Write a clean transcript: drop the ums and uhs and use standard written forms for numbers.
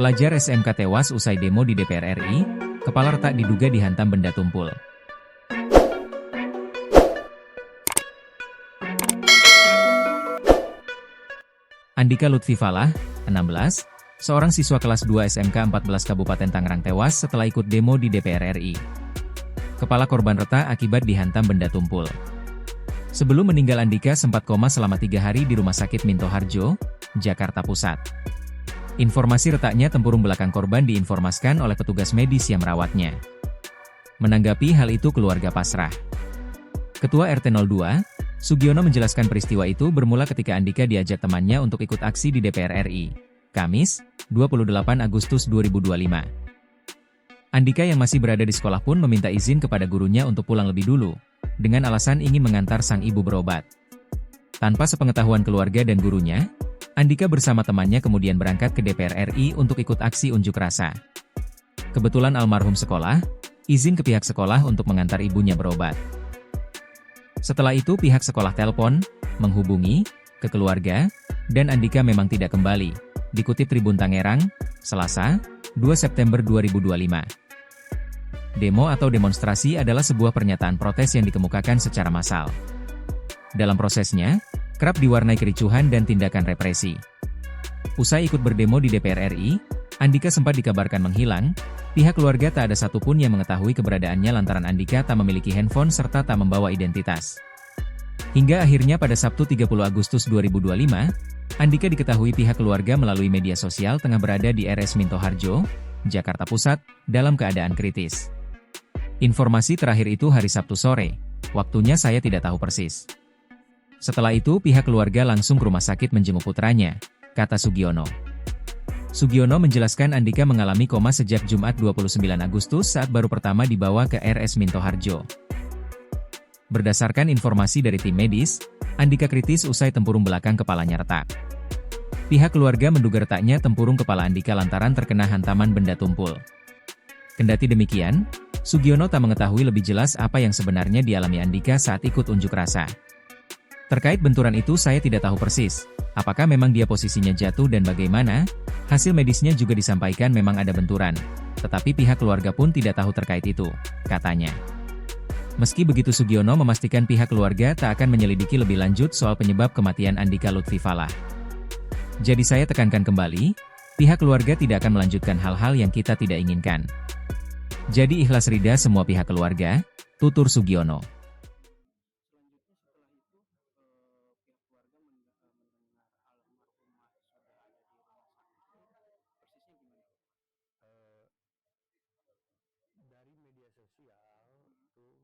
Pelajar SMK tewas usai demo di DPR RI, kepala retak diduga dihantam benda tumpul. Andika Lutfi Falah, 16, seorang siswa kelas 2 SMK 14 Kabupaten Tangerang tewas setelah ikut demo di DPR RI. Kepala korban retak akibat dihantam benda tumpul. Sebelum meninggal Andika sempat koma selama 3 hari di Rumah Sakit Minto Harjo, Jakarta Pusat. Informasi retaknya tempurung belakang korban diinformaskan oleh petugas medis yang merawatnya. Menanggapi hal itu keluarga pasrah. Ketua RT 02, Sugiono menjelaskan peristiwa itu bermula ketika Andika diajak temannya untuk ikut aksi di DPR RI, Kamis, 28 Agustus 2025. Andika yang masih berada di sekolah pun meminta izin kepada gurunya untuk pulang lebih dulu, dengan alasan ingin mengantar sang ibu berobat. Tanpa sepengetahuan keluarga dan gurunya, Andika bersama temannya kemudian berangkat ke DPR RI untuk ikut aksi unjuk rasa. Kebetulan almarhum sekolah, izin ke pihak sekolah untuk mengantar ibunya berobat. Setelah itu pihak sekolah telepon, menghubungi, ke keluarga, dan Andika memang tidak kembali, dikutip Tribun Tangerang, Selasa, 2 September 2025. Demo atau demonstrasi adalah sebuah pernyataan protes yang dikemukakan secara massal. Dalam prosesnya, kerap diwarnai kericuhan dan tindakan represi. Usai ikut berdemo di DPR RI, Andika sempat dikabarkan menghilang. Pihak keluarga tak ada satupun yang mengetahui keberadaannya lantaran Andika tak memiliki handphone serta tak membawa identitas. Hingga akhirnya pada Sabtu 30 Agustus 2025, Andika diketahui pihak keluarga melalui media sosial tengah berada di RS Minto Harjo, Jakarta Pusat, dalam keadaan kritis. Informasi terakhir itu hari Sabtu sore, waktunya saya tidak tahu persis. Setelah itu pihak keluarga langsung ke rumah sakit menjenguk putranya, kata Sugiono. Sugiono menjelaskan Andika mengalami koma sejak Jumat 29 Agustus saat baru pertama dibawa ke RS Minto Harjo. Berdasarkan informasi dari tim medis, Andika kritis usai tempurung belakang kepalanya retak. Pihak keluarga menduga retaknya tempurung kepala Andika lantaran terkena hantaman benda tumpul. Kendati demikian, Sugiono tak mengetahui lebih jelas apa yang sebenarnya dialami Andika saat ikut unjuk rasa. Terkait benturan itu saya tidak tahu persis, apakah memang dia posisinya jatuh dan bagaimana. Hasil medisnya juga disampaikan memang ada benturan, tetapi pihak keluarga pun tidak tahu terkait itu, katanya. Meski begitu Sugiono memastikan pihak keluarga tak akan menyelidiki lebih lanjut soal penyebab kematian Andika Lutfi Falah. Jadi saya tekankan kembali, pihak keluarga tidak akan melanjutkan hal-hal yang kita tidak inginkan. Jadi ikhlas rida semua pihak keluarga, tutur Sugiono. Dari media sosial itu